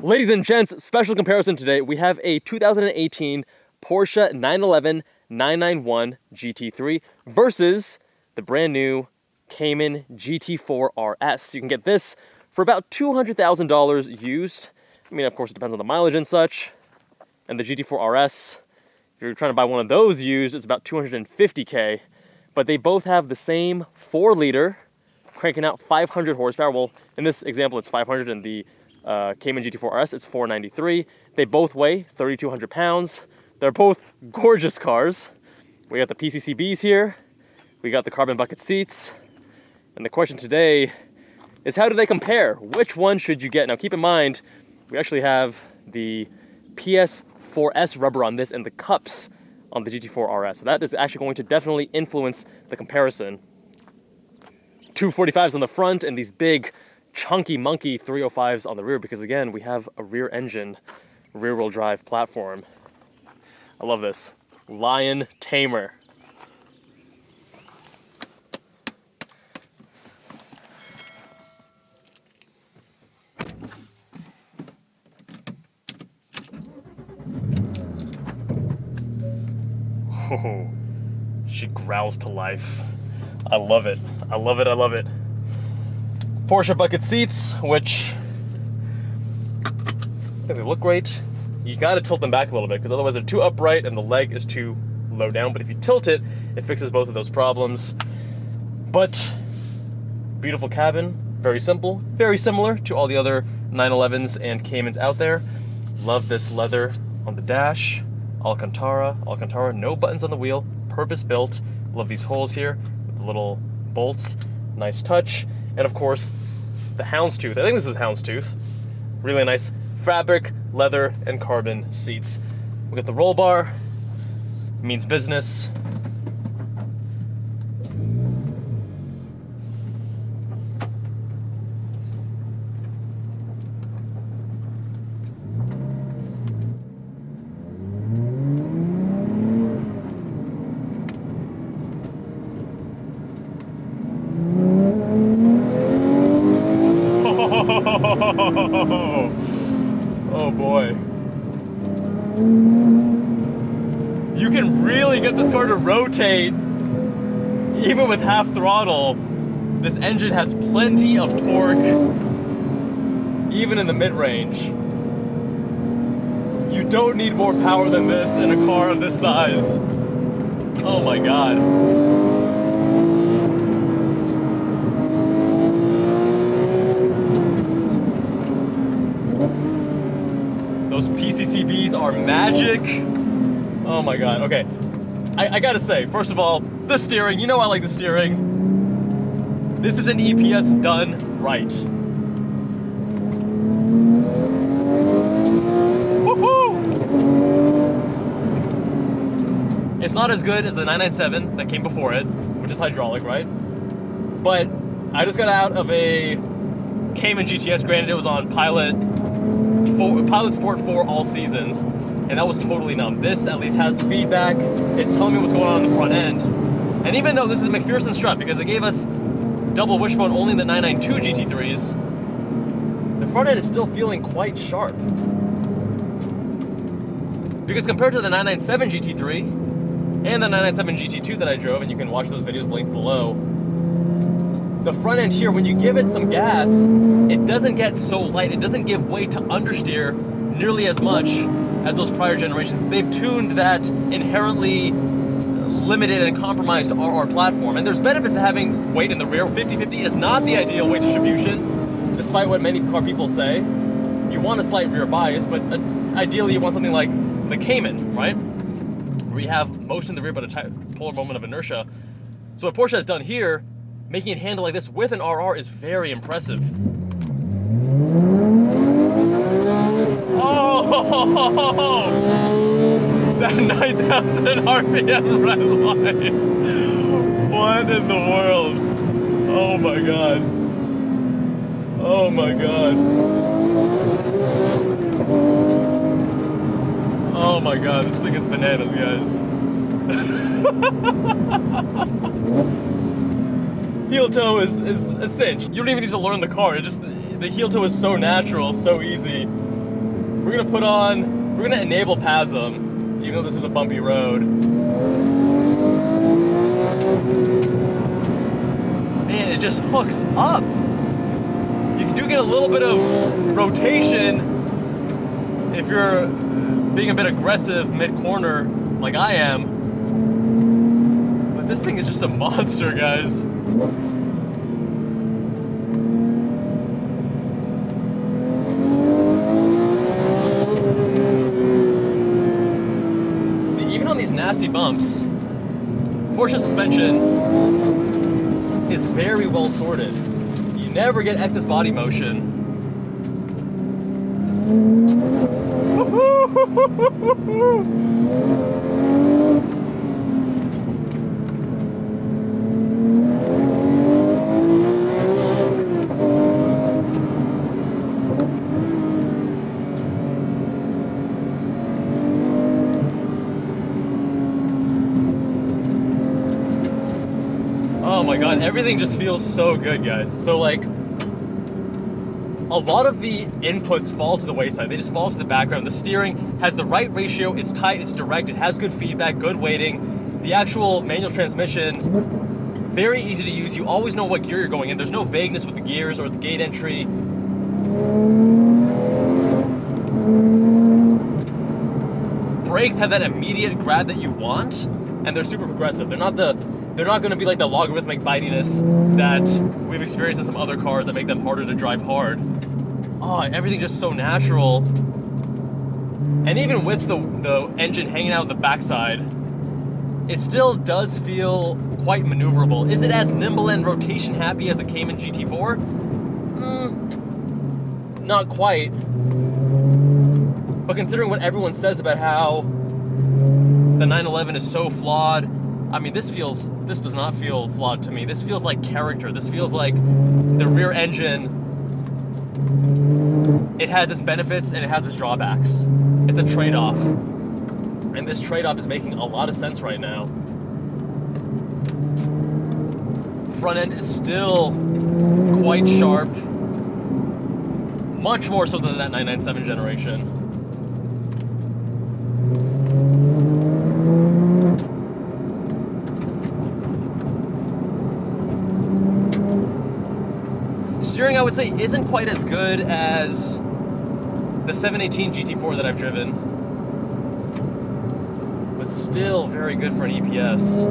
Ladies and gents, special comparison today. We have a 2018 Porsche 911 991 GT3 versus the brand new Cayman GT4 RS. You can get this for about $200,000 used. I mean, of course, it depends on the mileage and such. And the GT4 RS, if you're trying to buy one of those used, it's about $250K. But they both have the same 4-liter, cranking out 500 horsepower. Well, in this example, it's 500, and the Cayman GT4 RS, it's 493. They both weigh 3,200 pounds. They're both gorgeous cars. We got the PCCBs here. We got the carbon bucket seats. And the question today is, how do they compare? Which one should you get? Now, keep in mind, we actually have the PS4S rubber on this and the cups on the GT4 RS. So that is actually going to definitely influence the comparison. 245s on the front and these big chunky monkey 305s on the rear, because again, we have a rear engine, rear wheel drive platform. I love this. Lion Tamer. Oh, she growls to life. I love it. I love it. I love it. Porsche bucket seats, which I think they look great. You gotta tilt them back a little bit because otherwise they're too upright and the leg is too low down. But if you tilt it, it fixes both of those problems. But beautiful cabin, very simple, very similar to all the other 911s and Caymans out there. Love this leather on the dash. Alcantara, no buttons on the wheel, purpose built. Love these holes here with the little bolts, nice touch. And of course, the houndstooth. I think this is houndstooth. Really nice fabric, leather, and carbon seats. We got the roll bar, means business. Oh boy. You can really get this car to rotate even with half throttle. This engine has plenty of torque even in the mid-range. You don't need more power than this in a car of this size. Oh my god. Those PCCBs are magic. Oh my god. Okay, I gotta say, first of all, the steering. You know I like the steering. This is an EPS done right. Woohoo! It's not as good as the 997 that came before it, which is hydraulic, right? But I just got out of a Cayman GTS. Granted, it was on Pilot Sport 4 all seasons, and that was totally numb. This at least has feedback. It's telling me what's going on in the front end. And even though this is a McPherson strut, because they gave us double wishbone only in the 992 GT3s, the front end is still feeling quite sharp. Because compared to the 997 GT3 and the 997 GT2 that I drove, and you can watch those videos linked below, the front end here, when you give it some gas, it doesn't get so light. It doesn't give way to understeer nearly as much as those prior generations. They've tuned that inherently limited and compromised RR platform. And there's benefits to having weight in the rear. 50-50 is not the ideal weight distribution, despite what many car people say. You want a slight rear bias, but ideally you want something like the Cayman, right? Where you have motion in the rear but a polar moment of inertia. So what Porsche has done here, making it handle like this with an RR, is very impressive. Oh, that 9,000 RPM red line. What in the world? Oh my god. Oh my god. Oh my god, this thing is bananas, guys. heel toe is a cinch. You don't even need to learn the car. It just, the heel toe is so natural, so easy. We're gonna enable PASM, even though this is a bumpy road. Man, it just hooks up. You do get a little bit of rotation if you're being a bit aggressive mid-corner like I am. But this thing is just a monster, guys. See, even on these nasty bumps, Porsche suspension is very well sorted. You never get excess body motion. Oh my god, everything just feels so good, guys. So like, a lot of the inputs fall to the wayside. They just fall to the background. The steering has the right ratio, it's tight, it's direct, it has good feedback, good weighting. The actual manual transmission, very easy to use. You always know what gear you're going in. There's no vagueness with the gears or the gate entry. Brakes have that immediate grab that you want, and they're super progressive. They're not going to be like the logarithmic bitiness that we've experienced in some other cars that make them harder to drive hard. Oh, everything just so natural. And even with the engine hanging out the backside, it still does feel quite maneuverable. Is it as nimble and rotation happy as a Cayman GT4? Not quite. But considering what everyone says about how the 911 is so flawed, I mean, this does not feel flawed to me. This feels like character. This feels like the rear engine, it has its benefits and it has its drawbacks. It's a trade-off. And this trade-off is making a lot of sense right now. Front end is still quite sharp. Much more so than that 997 generation. Steering, I would say, isn't quite as good as the 718 GT4 that I've driven, but still very good for an EPS.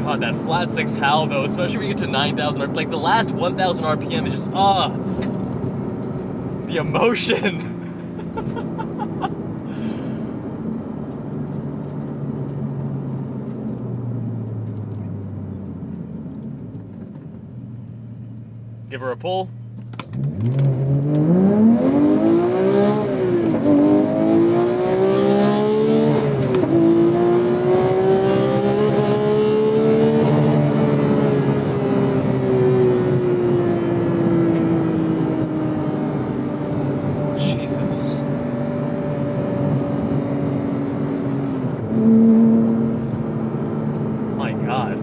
God, that flat 6 howl though, especially when you get to 9,000, like the last 1,000 RPM is just, the emotion. Give her a pull. Jesus. My God.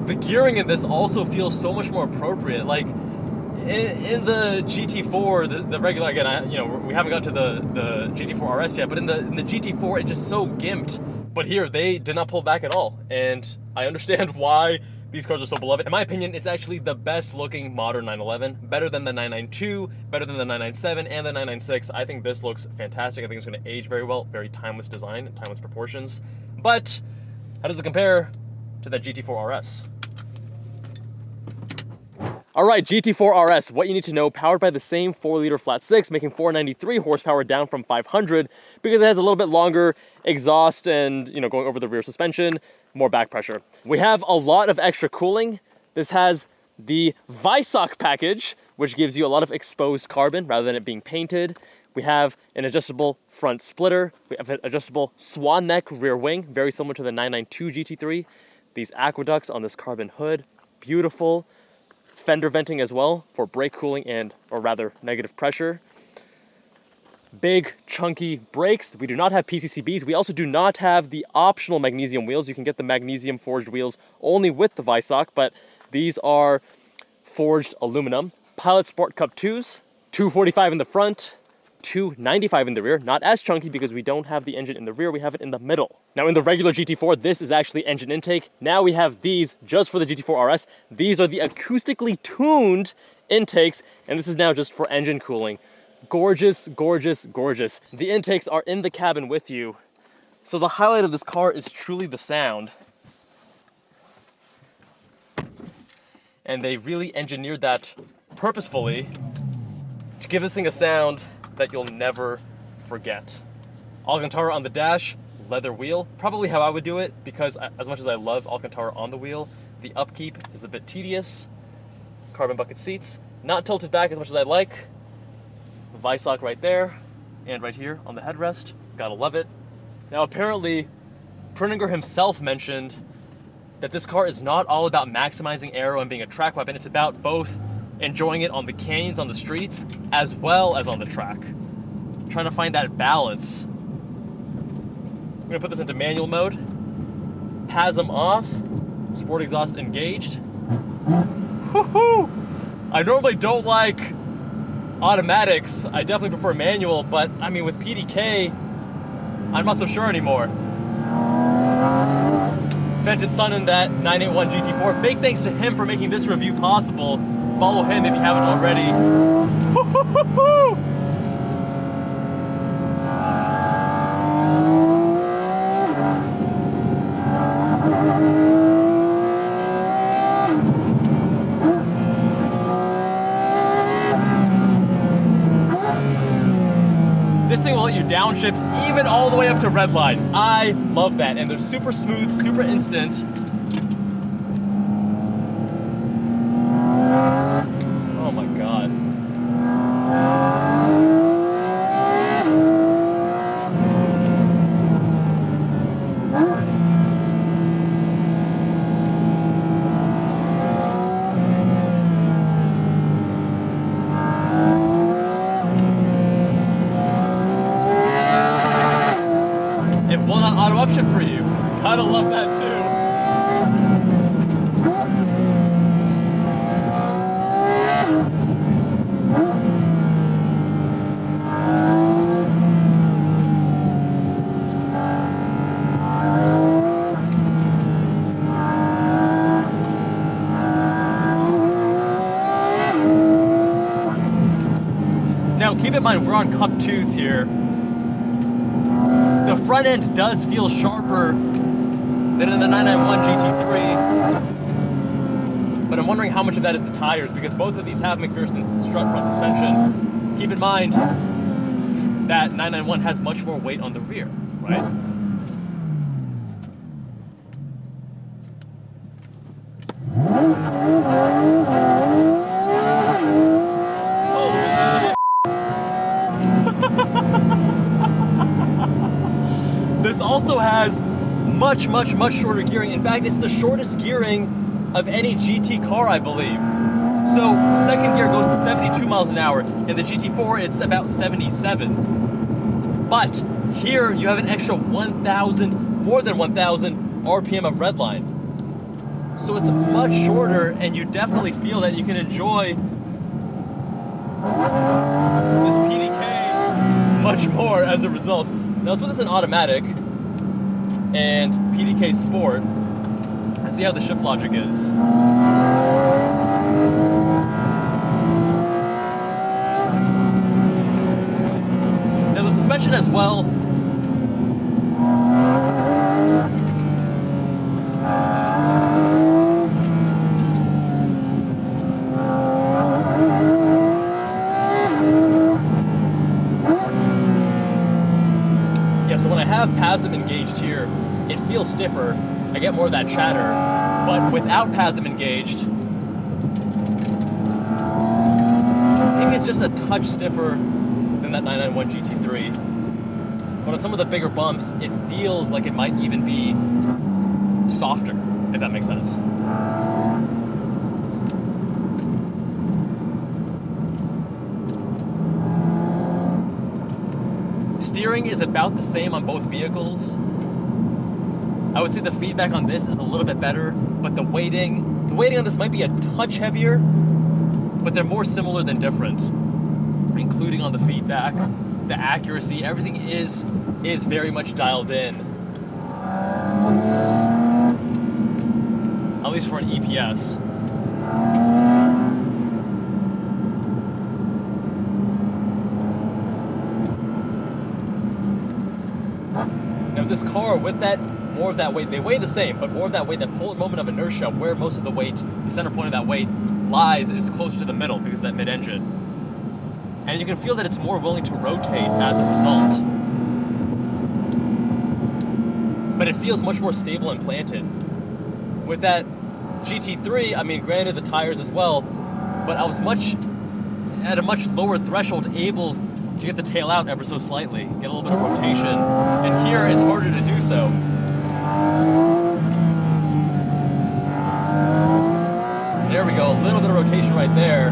The gearing in this also feels so much more appropriate. Like in the GT4, the regular, again, we haven't got to the GT4 RS yet, but in the GT4, it's just so gimped. But here, they did not pull back at all, and I understand why these cars are so beloved. In my opinion, it's actually the best looking modern 911, better than the 992, better than the 997 and the 996. I think this looks fantastic. I think it's going to age very well. Very timeless design, timeless proportions. But how does it compare to that GT4 RS? All right, GT4 RS, what you need to know, powered by the same 4-liter flat 6, making 493 horsepower down from 500 because it has a little bit longer exhaust and, going over the rear suspension, more back pressure. We have a lot of extra cooling. This has the Visoc package, which gives you a lot of exposed carbon rather than it being painted. We have an adjustable front splitter. We have an adjustable swan neck rear wing, very similar to the 992 GT3. These aqueducts on this carbon hood, beautiful. fender venting as well for brake cooling and, or rather, negative pressure. Big, chunky brakes. We do not have PCCBs. We also do not have the optional magnesium wheels. You can get the magnesium forged wheels only with the Weissach, but these are forged aluminum. Pilot Sport Cup 2s, 245 in the front, 295 in the rear. Not as chunky because we don't have the engine in the rear, we have it in the middle. Now in the regular GT4, this is actually engine intake. Now we have these just for the GT4 RS. These are the acoustically tuned intakes, and this is now just for engine cooling. Gorgeous, gorgeous, gorgeous. The intakes are in the cabin with you. So the highlight of this car is truly the sound. And they really engineered that purposefully to give this thing a sound that you'll never forget. Alcantara on the dash, leather wheel. Probably how I would do it, because as much as I love Alcantara on the wheel, the upkeep is a bit tedious. Carbon bucket seats. Not tilted back as much as I'd like. Weissach right there, and right here on the headrest. Gotta love it. Now apparently, Pruniger himself mentioned that this car is not all about maximizing aero and being a track weapon. It's about both enjoying it on the canyons, on the streets, as well as on the track. Trying to find that balance. I'm gonna put this into manual mode. PASM off, sport exhaust engaged. Woohoo! I normally don't like automatics. I definitely prefer manual, but I mean with PDK, I'm not so sure anymore. Fenton Sun in that 981 GT4. Big thanks to him for making this review possible. Follow him if you haven't already. This thing will let you downshift even all the way up to redline. I love that, and they're super smooth, super instant. Oh my God. It will not auto upshift for you. Gotta love that too. Now keep in mind, we're on Cup 2s here. The front end does feel sharper than in the 991 GT3, but I'm wondering how much of that is the tires, because both of these have McPherson's strut front suspension. Keep in mind that 991 has much more weight on the rear, right? This also has much, much, much shorter gearing. In fact, it's the shortest gearing of any GT car, I believe. So second gear goes to 72 miles an hour. In the GT4, it's about 77. But here you have an extra 1,000, more than 1,000 RPM of redline. So it's much shorter, and you definitely feel that you can enjoy this PDK much more as a result. Now let's put this in automatic and PDK Sport and see how the shift logic is. Now the suspension as well. So when I have PASM engaged here, it feels stiffer. I get more of that chatter, but without PASM engaged, I think it's just a touch stiffer than that 991 GT3. But on some of the bigger bumps, it feels like it might even be softer, if that makes sense. steering is about the same on both vehicles. I would say the feedback on this is a little bit better, but the weighting on this might be a touch heavier, but they're more similar than different, including on the feedback, the accuracy, everything is very much dialed in. At least for an EPS. Now this car, with that more of that weight, they weigh the same, but more of that weight, that polar moment of inertia, where most of the weight, the center point of that weight lies, is closer to the middle because of that mid-engine. And you can feel that it's more willing to rotate as a result. But it feels much more stable and planted. With that GT3, I mean, granted the tires as well, but I was at a much lower threshold, able to get the tail out ever so slightly, get a little bit of rotation, and here it's harder to do so. There we go, a little bit of rotation right there.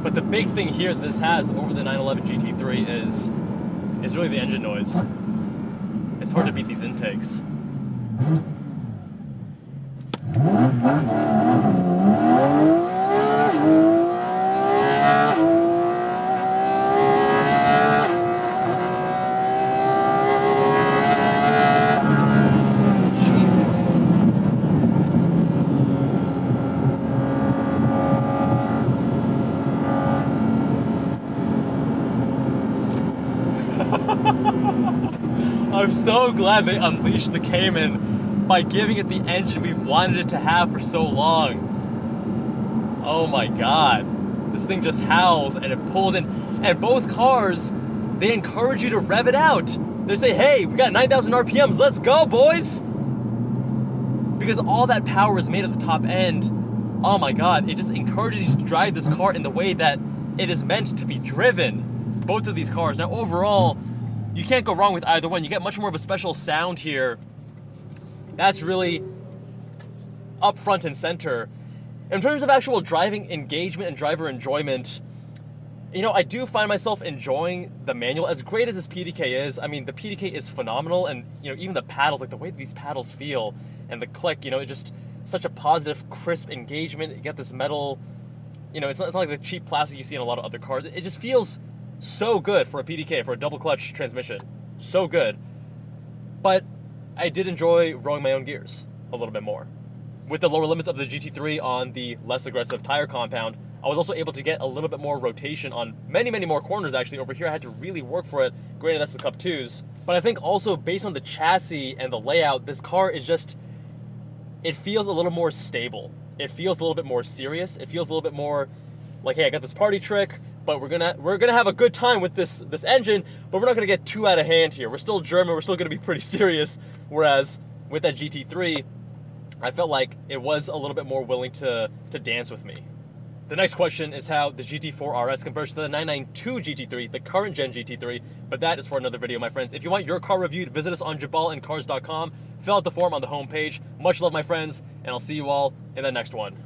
But the big thing here that this has over the 911 GT3 is really the engine noise. It's hard to beat these intakes. I'm so glad they unleashed the Cayman by giving it the engine we've wanted it to have for so long. Oh my god. This thing just howls and it pulls in. And both cars, they encourage you to rev it out. They say, hey, we got 9,000 RPMs, let's go, boys! Because all that power is made at the top end. Oh my god, it just encourages you to drive this car in the way that it is meant to be driven. Both of these cars. Now overall, you can't go wrong with either one. You get much more of a special sound here. That's really up front and center. In terms of actual driving engagement and driver enjoyment, you know, I do find myself enjoying the manual. As great as this PDK is, I mean, the PDK is phenomenal, and, you know, even the paddles, like the way these paddles feel, and the click, you know, it's just such a positive, crisp engagement. You get this metal, you know, it's not like the cheap plastic you see in a lot of other cars. It just feels so good for a PDK, for a double clutch transmission. So good. But I did enjoy rowing my own gears a little bit more. With the lower limits of the GT3 on the less aggressive tire compound, I was also able to get a little bit more rotation on many, many more corners actually. Over here I had to really work for it. Granted, that's the Cup 2s. But I think also based on the chassis and the layout, this car is just, it feels a little more stable. It feels a little bit more serious. It feels a little bit more like, hey, I got this party trick, but we're gonna have a good time with this engine, but we're not gonna get too out of hand here. We're still German, we're still gonna be pretty serious. Whereas with that GT3, I felt like it was a little bit more willing to dance with me. The next question is how the GT4 RS compares to the 992 GT3, the current gen GT3, but that is for another video, my friends. If you want your car reviewed, visit us on jubbalandcars.com, fill out the form on the homepage. Much love, my friends, and I'll see you all in the next one.